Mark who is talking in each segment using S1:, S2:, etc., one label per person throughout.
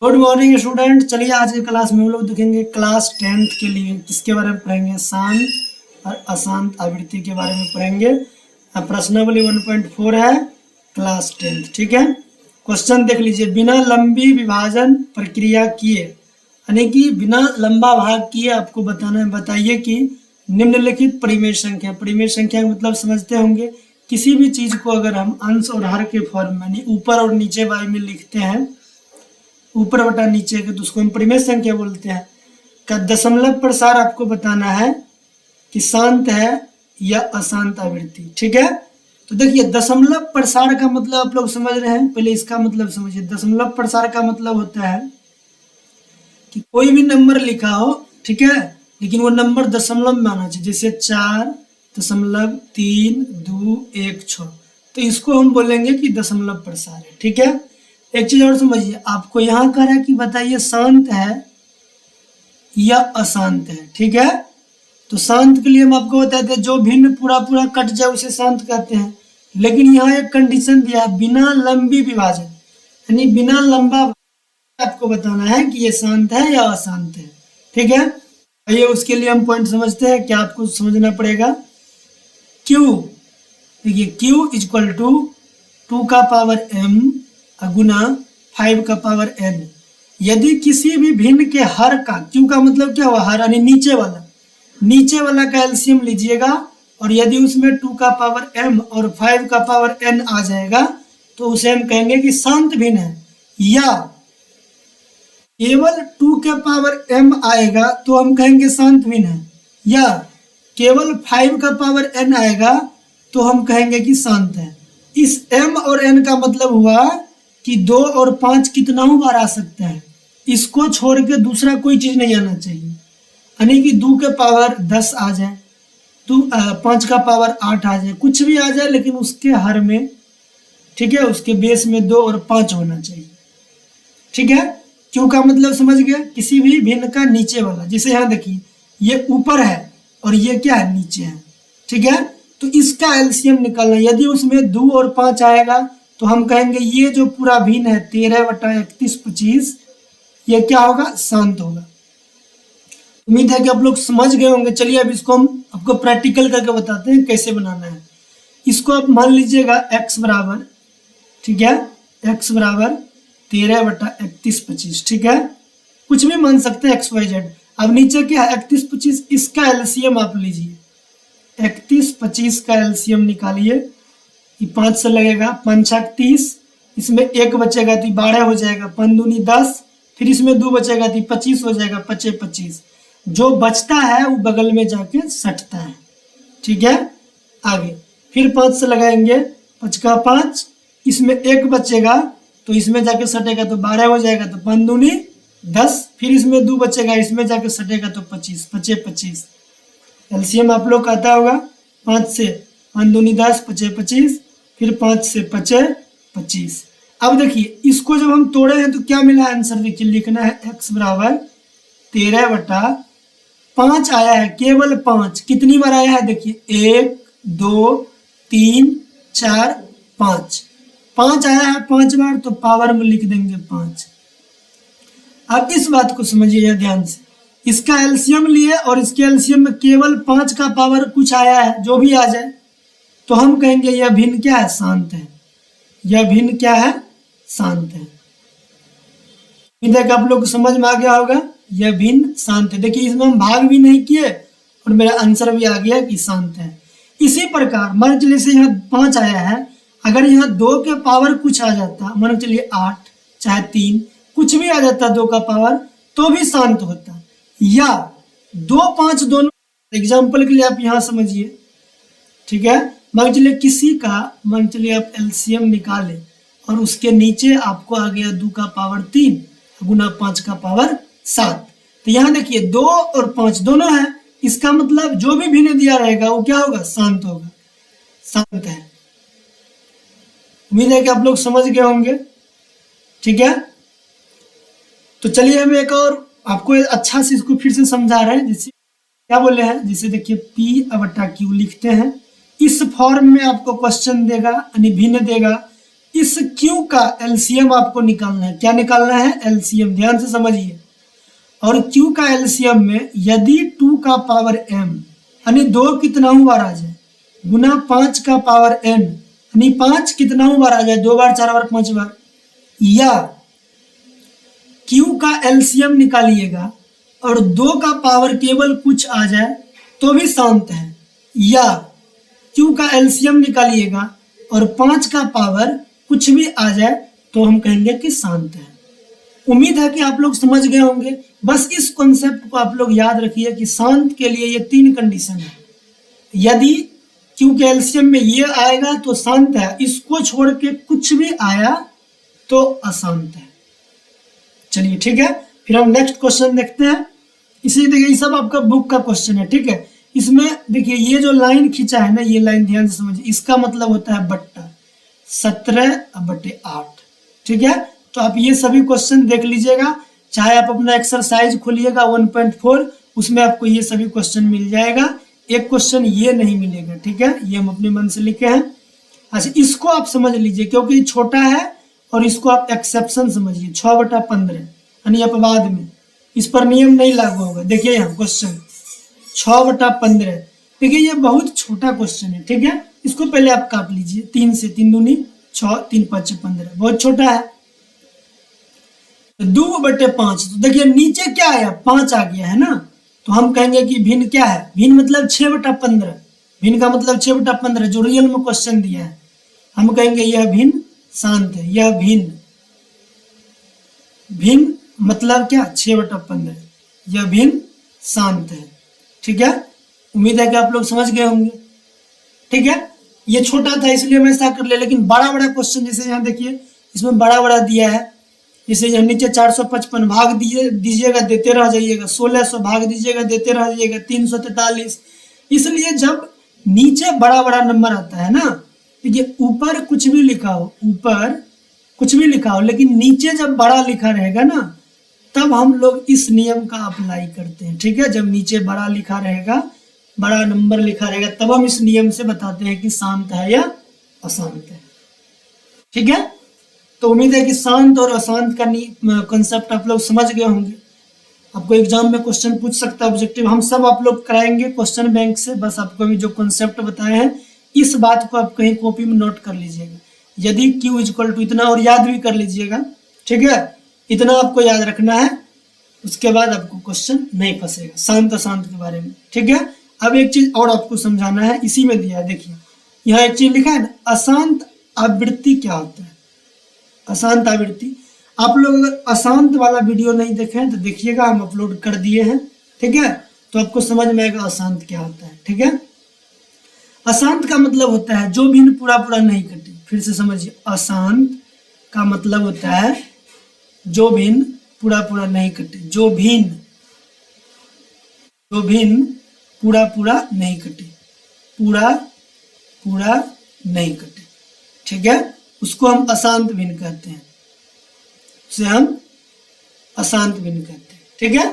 S1: Good morning student. चलिए आज की क्लास में हम लोग देखेंगे क्लास 10th के लिए किसके बारे में पढ़ेंगे, शांत और अशांत आवृत्ति के बारे में पढ़ेंगे। प्रश्नावली 1.4 है, क्लास 10th। ठीक है, क्वेश्चन देख लीजिए। बिना लंबी विभाजन प्रक्रिया किए, यानी कि बिना लंबा भाग किए आपको बताना है। बताइए कि निम्नलिखित परिमेय संख्या, परिमेय संख्या का मतलब समझते होंगे, किसी भी चीज को अगर हम अंश और हर के फॉर्म में यानी ऊपर और नीचे वाले में लिखते हैं, ऊपर बटा नीचे के, तो उसको हम परिमेय संख्या बोलते हैं। का दशमलव प्रसार आपको बताना है कि शांत है या अशांत आवृत्ति। ठीक है, तो देखिए दशमलव प्रसार का मतलब आप लोग समझ रहे हैं, पहले इसका मतलब समझिए। दशमलव प्रसार का मतलब होता है कि कोई भी नंबर लिखा हो, ठीक है, लेकिन वो नंबर दशमलव में आना चाहिए। जैसे 4.32166, तो इसको हम बोलेंगे कि दशमलव प्रसार है। ठीक है, एक चीज और समझिए, आपको यहाँ कह रहा है कि बताइए शांत है या अशांत है। ठीक है, तो शांत के लिए हम आपको बताते हैं जो भिन्न पूरा पूरा कट जाए उसे शांत कहते हैं। लेकिन यहाँ एक कंडीशन दिया है, बिना लंबी विभाजन, यानी बिना लंबा आपको बताना है कि ये शांत है या अशांत है। ठीक है, आइए उसके लिए हम पॉइंट समझते हैं। क्या आपको समझना पड़ेगा, Q, देखिए Q इक्वल टू 2 का पावर m गुना 5 का पावर n। यदि किसी भी भिन्न के हर का, Q का मतलब क्या हुआ, हर यानी नीचे वाला का एलसीएम लीजिएगा, और यदि उसमें 2 का पावर m और 5 का पावर n आ जाएगा तो उसे हम कहेंगे कि शांत भिन्न है। या केवल 2 के पावर m आएगा तो हम कहेंगे शांत भिन्न है, या केवल 5 का पावर n आएगा तो हम कहेंगे कि शांत है। इस m और n का मतलब हुआ कि 2 और 5 कितना बार आ सकता है, इसको छोड़ के दूसरा कोई चीज नहीं आना चाहिए। यानी कि 2 के पावर 10 आ जाए, 5 का पावर 8 आ जाए, कुछ भी आ जाए, लेकिन उसके हर में, ठीक है, उसके बेस में 2 और 5 होना चाहिए। ठीक है, क्यों का मतलब समझ गया, किसी भी भिन्न का नीचे वाला। जैसे यहाँ देखिए ये ऊपर है और ये क्या है, नीचे है। ठीक है, तो इसका एलसीएम निकालना, यदि उसमें 2 और 5 आएगा तो हम कहेंगे ये जो पूरा भिन्न है 13/3125, ये क्या होगा, शांत होगा। उम्मीद है कि आप लोग समझ गए होंगे। चलिए अब इसको हम आपको प्रैक्टिकल करके बताते हैं कैसे बनाना है। इसको आप मान लीजिएगा x बराबर, ठीक है, x बराबर 13/3125। ठीक है, कुछ भी मान सकते हैं XYZ। अब नीचे क्या है 3125, इसका एलसीएम आप लीजिए, 3125 का एलसीएम निकालिए। ये 5 से लगेगा, 5 छक 30, इसमें 1 बचेगा तो 12 हो जाएगा, 5 दूनी 10, फिर इसमें 2 बचेगा तो 25 हो जाएगा, 25 25। जो बचता है वो बगल में जाके सटता है। ठीक है, आगे फिर 5 से लगाएंगे, 5 का 5, इसमें 1 बचेगा तो इसमें जाके सटेगा तो 12 हो जाएगा, तो 5 दूनी 10, फिर इसमें 2 बचेगा, इसमें जाके सटेगा तो 25, 25 25। एलसीएम आप लोग कहता होगा, 5 से 5 दूनी 10, 25 25, फिर 5 से 25 25। अब देखिए इसको जब हम तोड़े हैं तो क्या मिला आंसर, देखिए लिखना है x बराबर 13/5 आया है, केवल 5 कितनी बार आया है, देखिए 1 2 3 4 5, 5 आया है 5 बार, तो पावर में लिख देंगे 5। अब इस बात को समझिए ध्यान से, इसका एलसीएम लिए और इसके एलसीएम में केवल 5 का पावर कुछ आया है, जो भी आ जाए तो हम कहेंगे यह भिन्न क्या है, शांत है। यह भिन्न क्या है, शांत है। उम्मीद है कि आप लोग को समझ में आ गया होगा, यह भिन्न शांत है। देखिए इसमें हम भाग भी नहीं किए और मेरा आंसर भी आ गया कि शांत है। इसी प्रकार मान चलिए से यहाँ 5 आया है, अगर यहाँ 2 के पावर कुछ आ जाता, मान चलिए 8 चाहे 3 कुछ भी आ जाता 2 का पावर, तो भी शांत होता। या 2 5 दोनों, एग्जाम्पल के लिए आप यहाँ समझिए, ठीक है, मान चलिए किसी का, मान चलिए आप एलसीएम निकाले और उसके नीचे आपको आ गया 2 का पावर 3 गुना 5 का पावर 7, तो यहाँ देखिए 2 और 5 दोनों है, इसका मतलब जो भी भिन्न दिया रहेगा वो क्या होगा, शांत होगा, शांत है। उम्मीद है कि आप लोग समझ गए होंगे। ठीक है, तो चलिए हम एक और आपको अच्छा से इसको फिर से समझा रहे हैं। जैसे क्या बोले हैं, जैसे देखिए P/Q लिखते हैं, इस फॉर्म में आपको क्वेश्चन देगा, यानी भिन्न देगा, इस Q का एलसीएम आपको निकालना है। क्या निकालना है? एलसीएम। ध्यान से समझिए। और Q का एलसीएम में यदि 2 का पावर m यानी 2 कितना बार आ जाए गुना 5 का पावर n यानी 5 कितना बार आ जाए, 2 बार 4 बार 5 बार, या Q का एलसीएम निकालिएगा और 2 का पावर केवल कुछ आ जाए तो भी शांत है, या Q का एलसीएम निकालिएगा और 5 का पावर कुछ भी आ जाए तो हम कहेंगे कि शांत है। उम्मीद है कि आप लोग समझ गए होंगे। बस इस कॉन्सेप्ट को आप लोग याद रखिए कि शांत के लिए ये 3 कंडीशन है। यदि Q के एलसीएम में ये आएगा तो शांत है, इसको छोड़ के कुछ भी आया तो अशांत है। चलिए ठीक है, फिर हम नेक्स्ट क्वेश्चन देखते हैं। इसी देखिए, ये सब आपका बुक का क्वेश्चन है, ठीक है। इसमें देखिए ये जो लाइन खींचा है ना, ये लाइन ध्यान से समझिए, इसका मतलब होता है बट्टा 17/8, ठीक है। तो आप ये सभी क्वेश्चन देख लीजिएगा, चाहे आप अपना एक्सरसाइज खोलिएगा 1.4, उसमें आपको ये सभी क्वेश्चन मिल जाएगा। एक क्वेश्चन ये नहीं मिलेगा, ठीक है, ये हम अपने मन से लिखे हैं। अच्छा, इसको आप समझ लीजिए क्योंकि छोटा है, और इसको आप एक्सेप्शन समझिए, 6/15 यानी अपवाद में, इस पर नियम नहीं लागू होगा। देखिए यहाँ क्वेश्चन 6/15, देखिए ये बहुत छोटा क्वेश्चन है, ठीक है। इसको पहले आप काट लीजिए, 3 से 3 दूनी 6, 3 5 15, बहुत छोटा है। 2/5, तो देखिए नीचे क्या आया, 5 आ गया है ना, तो हम कहेंगे कि भिन्न क्या है, भिन्न मतलब 6/15, भिन्न का मतलब 6/15 जो रियल में क्वेश्चन दिया है, हम कहेंगे यह भिन्न शांत है। यह भिन्न, भिन्न मतलब क्या, 6/15, यह भिन्न शांत है, ठीक है। उम्मीद है कि आप लोग समझ गए होंगे, ठीक है। ये छोटा था इसलिए मैं ऐसा कर लिया, लेकिन बड़ा बड़ा क्वेश्चन जैसे यहाँ देखिए, इसमें बड़ा बड़ा दिया है, जैसे यहाँ नीचे 455 भाग दीजिएगा देते रह जाइएगा, 1600 भाग दीजिएगा देते रह जाइएगा, 343। इसलिए जब नीचे बड़ा बड़ा नंबर आता है ना, देखिए ऊपर कुछ भी लिखा हो, ऊपर कुछ भी लिखा हो, लेकिन नीचे जब बड़ा लिखा रहेगा ना, तब हम लोग इस नियम का अप्लाई करते हैं, ठीक है। जब नीचे बड़ा लिखा रहेगा, बड़ा नंबर लिखा रहेगा, तब हम इस नियम से बताते हैं कि शांत है या अशांत है, ठीक है। तो उम्मीद है कि शांत और अशांत का कंसेप्ट आप लोग समझ गए होंगे। आपको एग्जाम में क्वेश्चन पूछ सकता है ऑब्जेक्टिव, हम सब आप लोग कराएंगे क्वेश्चन बैंक से। बस आपको अभी जो कंसेप्ट बताए हैं, इस बात को आप कहीं कॉपी में नोट कर लीजिएगा। यदि Q = इतना, और याद भी कर लीजिएगा, ठीक है। इतना आपको याद रखना है, उसके बाद आपको क्वेश्चन नहीं फंसेगा शांत अशांत के बारे में, ठीक है। अब एक चीज और आपको समझाना है, इसी में दिया है, देखिए यहाँ एक चीज लिखा है ना, अशांत आवृत्ति क्या होता है। अशांत आवृत्ति, आप लोग अगर अशांत वाला वीडियो नहीं देखे हैं तो देखिएगा, हम अपलोड कर दिए हैं, ठीक है। तो आपको समझ में आएगा अशांत क्या होता है, ठीक है। अशांत का मतलब होता है जो भिन्न पूरा पूरा नहीं कटे। फिर से समझिए, अशांत का मतलब होता है जो भिन्न पूरा पूरा नहीं कटे, जो भिन्न पूरा पूरा नहीं कटे, पूरा पूरा नहीं कटे, ठीक है। उसको हम अशांत भिन्न कहते हैं, उसे हम अशांत भिन्न कहते हैं, ठीक है।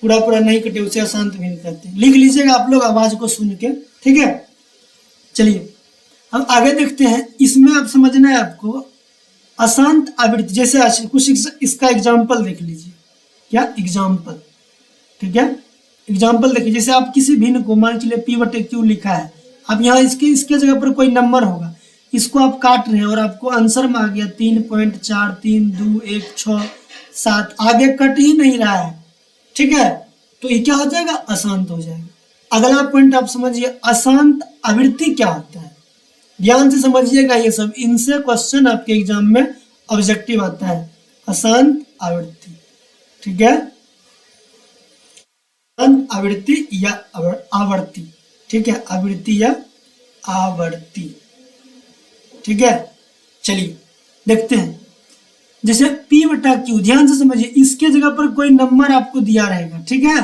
S1: पूरा पूरा नहीं कटे उसे अशांत भिन्न कहते हैं। लिख लीजिएगा आप लोग आवाज को सुन के, ठीक है। चलिए हम आगे देखते हैं। इसमें अब समझना है आपको अशांत आवृत्ति, जैसे कुछ इसका एग्जाम्पल देख लीजिए। क्या एग्जाम्पल, ठीक है। एग्जाम्पल देखिए, जैसे आप किसी भिन्न को, मान चलिए P/Q लिखा है, अब यहाँ इसके जगह पर कोई नंबर होगा, इसको आप काट रहे हैं और आपको आंसर में आ गया 3.4321667, आगे कट ही नहीं रहा है, ठीक है। तो ये क्या हो जाएगा, अशांत हो जाएगा। अगला पॉइंट आप समझिए, अशांत आवृत्ति क्या होता है। ध्यान से समझिएगा ये सब, इनसे क्वेश्चन आपके एग्जाम में ऑब्जेक्टिव आता है। अशांत आवृत्ति, ठीक है, अशांत आवृत्ति या आवर्ती, ठीक है, आवृत्ति या आवर्ती, ठीक है। चलिए देखते हैं, जैसे P/Q, ध्यान से समझिए, इसके जगह पर कोई नंबर आपको दिया रहेगा, ठीक है,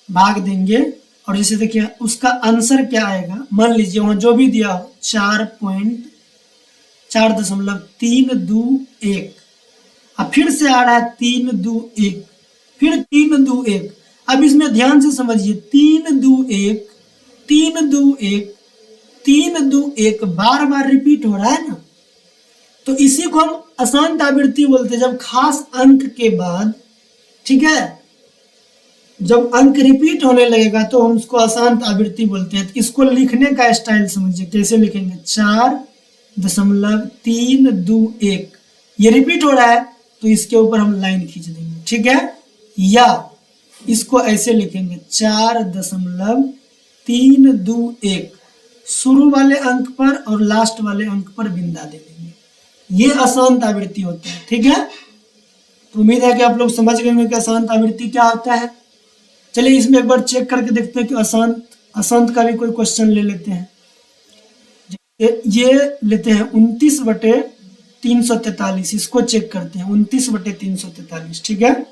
S1: भाग देंगे, और जैसे देखिए उसका आंसर क्या आएगा, मान लीजिए वहां जो भी दिया हो 4.4.321, अब फिर से आ रहा है 321, फिर 321। अब इसमें ध्यान से समझिए, 321 321 321 बार बार रिपीट हो रहा है ना, तो इसी को हम अशांत आवृत्ति बोलते हैं, जब खास अंक के बाद, ठीक है, जब अंक रिपीट होने लगेगा तो हम उसको अशांत आवृत्ति बोलते हैं। तो इसको लिखने का स्टाइल समझिए, कैसे लिखेंगे, 4.321, ये रिपीट हो रहा है तो इसके ऊपर हम लाइन खींच देंगे, ठीक है, या इसको ऐसे लिखेंगे 4.321, शुरू वाले अंक पर और लास्ट वाले अंक पर बिंदा दे देंगे, ये अशांत आवृत्ति होता है, ठीक है। तो उम्मीद है कि आप लोग समझ गए होंगे कि अशांत आवृत्ति क्या होता है। चलिए इसमें एक बार चेक करके देखते हैं कि अशांत का भी कोई क्वेश्चन ले लेते हैं। ये लेते हैं 29/343, इसको चेक करते हैं, 29/343, ठीक है।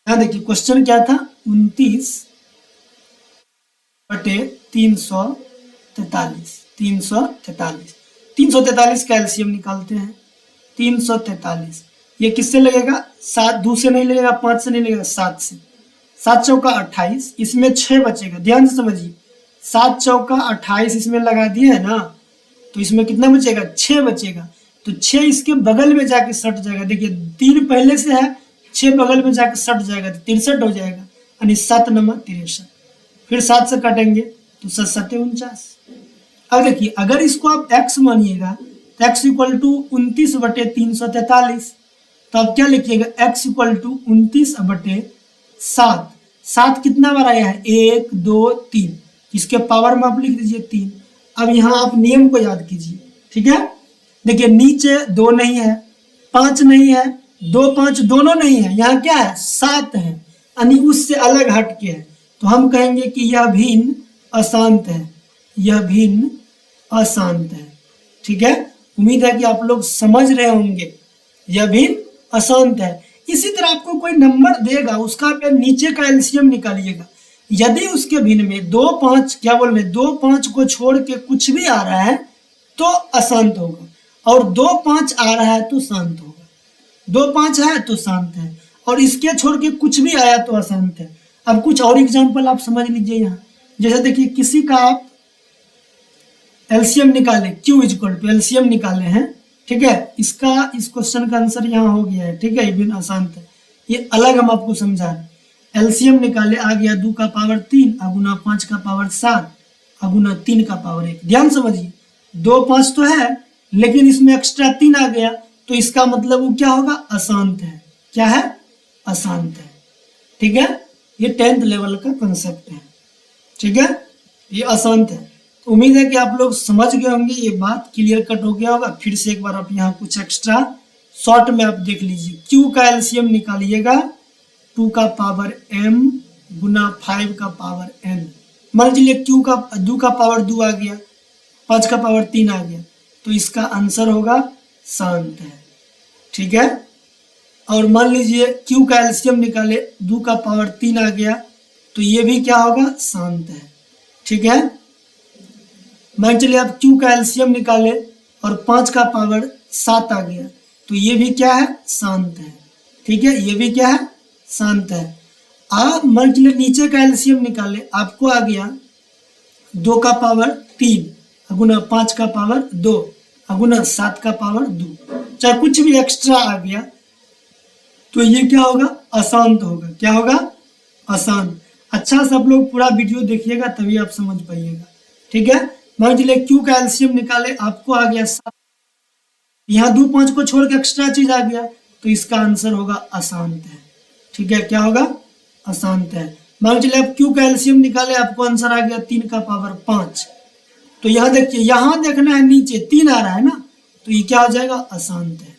S1: यहाँ देखिए क्वेश्चन क्या था, 29/343, 343 का एलसीएम निकालते हैं, 343, ये किससे लगेगा, 7, 2 से नहीं लगेगा, 5 से नहीं लगेगा, 7 से, 7 चौका 28, इसमें 6 बचेगा, ध्यान से समझिए, 7 चौका 28 इसमें लगा दिए है ना, तो इसमें कितना बचेगा, 6 बचेगा, तो 6 इसके बगल में जाके सट जाएगा, देखिए 3 पहले से है, 6 बगल में जाके सट जाएगा तो 63 हो जाएगा, यानी 7 9 63, फिर 7 से काटेंगे तो 7 7 49। अब देखिए अगर इसको आप x मानिएगा तो x इक्वल टू 29/343, तो आप क्या लिखिएगा, x इक्वल टू 29/7, 7 कितना बार आया है, 1 2 3, इसके पावर में आप लिख दीजिए 3। अब यहाँ आप नियम को याद कीजिए, ठीक है, देखिए नीचे 2 नहीं है, 5 नहीं है, 2 5 दोनों नहीं है, यहाँ क्या है, 7 है, यानी उससे अलग हट के है, तो हम कहेंगे कि यह भिन्न अशांत है, यह भिन्न अशांत है, ठीक है। उम्मीद है कि आप लोग समझ रहे होंगे, यह भिन्न अशांत है। इसी तरह आपको कोई नंबर देगा, उसका आप नीचे का एलसीएम निकालिएगा, यदि उसके भिन्न में 2 5 क्या बोल रहे, 2 5 को छोड़ के कुछ भी आ रहा है तो अशांत होगा, और 2 5 आ रहा है तो शांत होगा, 2 5 है तो शांत है, और इसके छोड़ के कुछ भी आया तो अशांत है। अब कुछ और एग्जाम्पल आप समझ लीजिए यहाँ, जैसे देखिए किसी का आप एलसीएम निकाले, Q इक्वल टू एलसीएम निकाले हैं, ठीक है, इसका इस क्वेश्चन का आंसर यहाँ हो गया है, ठीक है, ये भिन्न अशांत है, ये अलग हम आपको समझा रहे हैं। एलसीएम निकाले, आ गया 2 का पावर 3 अगुना 5 का पावर 7 अगुना 3 का पावर 1, ध्यान समझिए, 2 5 तो है लेकिन इसमें एक्स्ट्रा 3 आ गया, तो इसका मतलब वो क्या होगा, अशांत है, क्या है, अशांत है, ठीक है, ये 10th लेवल का कंसेप्ट है, ठीक है, ये अशांत है। तो उम्मीद है कि आप लोग समझ गए होंगे, ये बात क्लियर कट हो गया होगा। फिर से एक बार आप यहाँ कुछ एक्स्ट्रा शॉर्ट में आप देख लीजिए, Q का एलसीएम निकालिएगा, 2 का पावर m गुना 5 का पावर n, मान लीजिए Q का 2 का पावर 2 आ गया, 5 का पावर 3 आ गया, तो इसका आंसर होगा शांत है, ठीक है। और मान लीजिए Q का एलसीएम निकाले, 2 का पावर 3 आ गया, तो ये भी क्या होगा, शांत है, ठीक है। मान चलिए आप Q का एलसीएम निकाले और 5 का पावर 7 आ गया, तो ये भी क्या है, शांत है, ठीक है, ये भी क्या है, शांत है। आप मान चलिए नीचे का एलसीएम निकाले, आपको आ गया 2 का पावर 3 अगुना 5 का पावर 2 अगुना 7 का पावर 2, चाहे कुछ भी एक्स्ट्रा आ गया तो ये क्या होगा, अशांत होगा, क्या होगा, अशांत। अच्छा सब लोग पूरा वीडियो देखिएगा तभी आप समझ पाइएगा, ठीक है। मान लीजिए Q का एलसीएम निकाले, आपको आ गया 7, यहाँ 2 5 को छोड़ के एक्स्ट्रा चीज आ गया, तो इसका आंसर होगा अशांत है, ठीक है, क्या होगा, अशांत है। मान चलिए आप Q का एलसीएम निकाले, आपको आंसर आ गया 3 का पावर 5, तो यहाँ देखिए, यहाँ देखना है नीचे 3 आ रहा है ना, तो ये क्या हो जाएगा, अशांत है,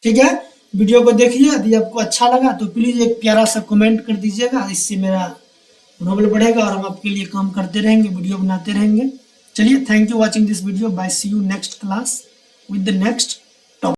S1: ठीक है। वीडियो को देखिए, यदि आपको अच्छा लगा तो प्लीज एक प्यारा सा कमेंट कर दीजिएगा, इससे मेरा मनोबल बढ़ेगा और हम आपके लिए काम करते रहेंगे, वीडियो बनाते रहेंगे। चलिए, thank you watching this video, bye, see you next class with the next